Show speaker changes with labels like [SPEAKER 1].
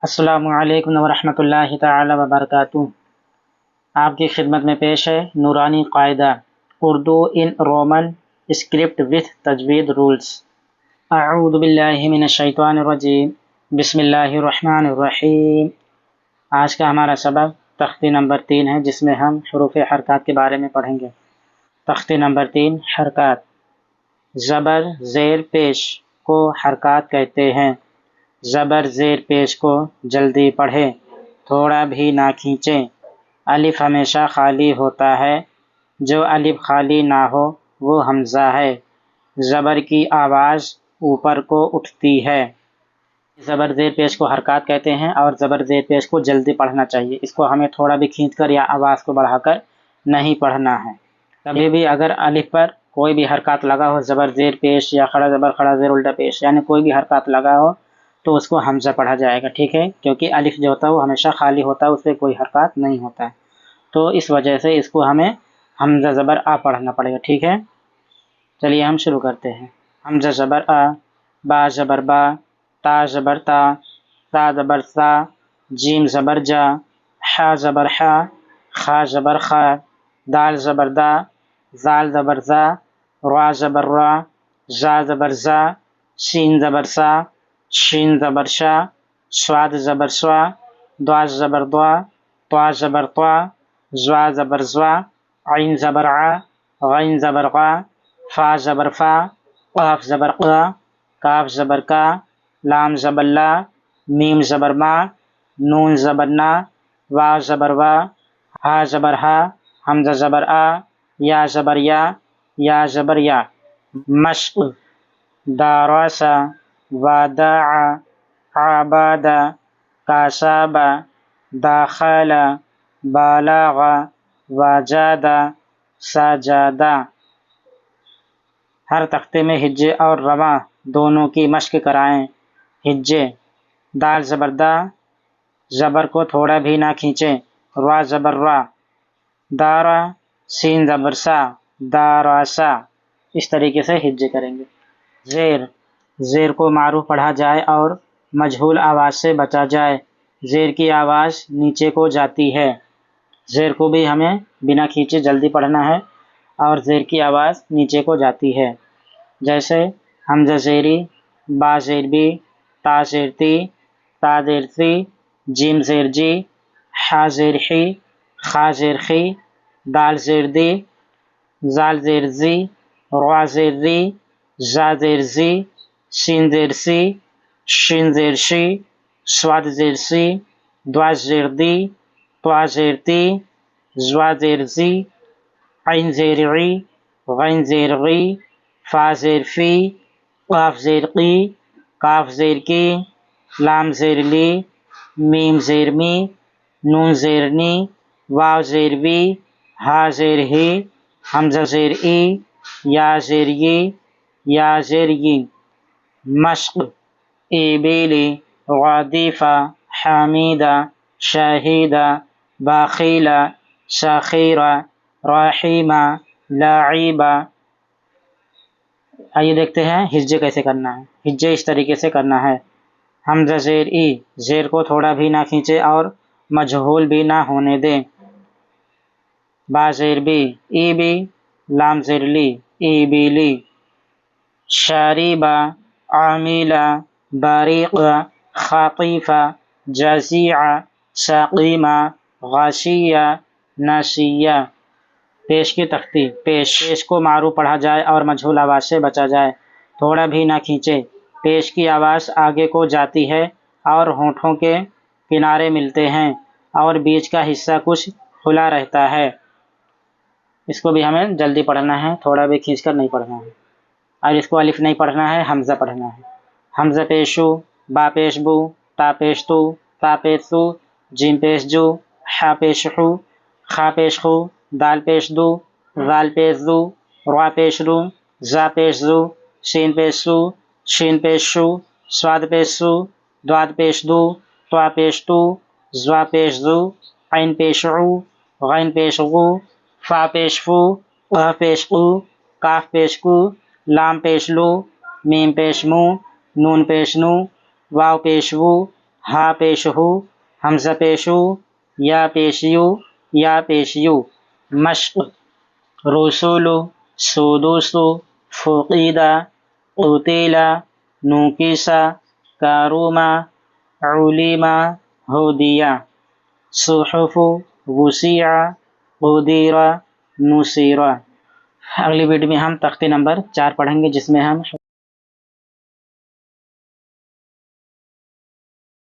[SPEAKER 1] السلام علیکم ورحمۃ اللہ تعالی وبرکاتہ۔ آپ کی خدمت میں پیش ہے نورانی قاعدہ اردو ان رومن اسکرپٹ وتھ تجوید رولز۔ اعوذ باللہ من الشیطان الرجیم، بسم اللہ الرحمن الرحیم۔ آج کا ہمارا سبق تختی نمبر 3 ہے، جس میں ہم حروف حرکات کے بارے میں پڑھیں گے۔ تختی نمبر 3 حرکات۔ زبر زیر پیش کو حرکات کہتے ہیں۔ زبر زیر پیش کو جلدی پڑھیں، تھوڑا بھی نہ کھینچیں۔ الف ہمیشہ خالی ہوتا ہے، جو الف خالی نہ ہو وہ حمزہ ہے۔ زبر کی آواز اوپر کو اٹھتی ہے۔ زبر زیر پیش کو حرکات کہتے ہیں اور زبر زیر پیش کو جلدی پڑھنا چاہیے۔ اس کو ہمیں تھوڑا بھی کھینچ کر یا آواز کو بڑھا کر نہیں پڑھنا ہے۔ کبھی بھی اگر الف پر کوئی بھی حرکات لگا ہو، زبر زیر پیش یا کھڑا زبر کھڑا زیر الٹا پیش، یعنی کوئی بھی حرکات لگا ہو تو اس کو حمزہ پڑھا جائے گا، ٹھیک ہے؟ کیونکہ الف جو ہوتا ہے وہ ہمیشہ خالی ہوتا ہے، اس پہ کوئی حرکات نہیں ہوتا ہے، تو اس وجہ سے اس کو ہمیں حمزہ زبر آ پڑھنا پڑے گا، ٹھیک ہے؟ چلیے ہم شروع کرتے ہیں۔ حمزہ زبر آ، با زبر با، تا زبر تا، تا زبر سا، جیم زبر جا، حا زبر حا، خا زبر خا، دال زبر دا، زال زبر زا، را زبر را، زا زبر زا، سین زبر سا، شین زبر شا، صاد زبر سوا، دوا زبر دوا، طا زبر طا، زوا زبر زوا، عین زبر ع، غین زبر غا، فا زبر فا، قاف زبر قا، کاف زبر کا، لام زبر لا، میم زبر ما، نون زبر نا، واو زبر وا، ہا زبر ہا، حمزہ زبر آ، یا زبر یا زبر یا۔ مشق، داراسا، وداع، عباد، کاساب، داخل، بالاغ، وجاد، سجادہ۔ ہر تختے میں ہجے اور رواں دونوں کی مشق کرائیں۔ ہجے، دال زبر دا، زبر کو تھوڑا بھی نہ کھینچیں، را زبر را، دارا، سین زبر سا، داراسا، اس طریقے سے ہجے کریں گے۔ زیر، زیر کو معروف پڑھا جائے اور مجہول آواز سے بچا جائے۔ زیر کی آواز نیچے کو جاتی ہے، زیر کو بھی ہمیں بنا کھینچے جلدی پڑھنا ہے اور زیر کی آواز نیچے کو جاتی ہے، جیسے حمزہ زیری، با زیر بی، تا زیر تی، تا زیر سی، جیم زیر جی، حا زیر حی، خا زیر خی، دال زیر دی، زال زیر زی، را زیر ری، زا زیر زی، سین زیر سی، شین زیر شی، صاد زیر سی، دوا زیر دی، طا زیر تی، زوا زیر زی، عین زیر عی، غین زیر غی، فا زیر فی، قاف زیر قی، کاف زیر کی، لام زیر لی، میم زیر می، نون زیر نی، واو زیر وی، ہا زیر ہی، حمزہ زیر ای، یا زیر ی، یا زیر ی۔ مشق، ایبیلی، غادیفہ، حمیدہ، شاہیدہ، باخیلہ، ساخیرہ، رحیمہ، لاعیبہ۔ آئیے دیکھتے ہیں ہجے کیسے کرنا ہے۔ ہجے اس طریقے سے کرنا ہے۔ حمزہ زیر ای، زیر کو تھوڑا بھی نہ کھینچے اور مجہول بھی نہ ہونے دیں۔ با زیر بی، ای بی، لام زیر لی، ای بی لی۔ شاریبہ، عامیلہ، باریقہ، خاطیفہ، جازیعہ، ساقیمہ، غاشیہ، ناسیہ۔ پیش کی تختی۔ پیش کو معروف پڑھا جائے اور مجہول آواز سے بچا جائے، تھوڑا بھی نہ کھینچے۔ پیش کی آواز آگے کو جاتی ہے اور ہونٹوں کے کنارے ملتے ہیں اور بیچ کا حصہ کچھ کھلا رہتا ہے۔ اس کو بھی ہمیں جلدی پڑھنا ہے، تھوڑا بھی کھینچ کر نہیں پڑھنا ہے، اور اس کو الف نہیں پڑھنا ہے، حمزہ پڑھنا ہے۔ حمزہ پیشو، با پیش بو، تا پیش تو، تا پیش سو، جیم پیش جو، حا پیش حو، خا پیش خو، دال پیش دو، زال پیش زو، را پیش رو، زا پیش زو، سین پیش سو، شین پیش شو، صاد پیش سو، دواد پیش دو، طا پیش تو، زوا پیش زو، عین پیش عو، غین پیش غو، فا پیش فو، قاف پیش قو، کاف پیش کو، لام پیش لو، میم پیش مو، نون پیش نو، واو پیش وو، ہا پیش ہو، حمزہ پیش ہو، یا پیشیو، یا پیشیو. مشق: رسول، سدوس، فقیدہ، قتیلہ، نوکیسہ، کارومہ، علمہ، ہدیہ. صحف، وسیع، قدیرہ، نصیرہ. اگلی ویڈیو میں ہم تختی نمبر 4 پڑھیں گے، جس میں ہم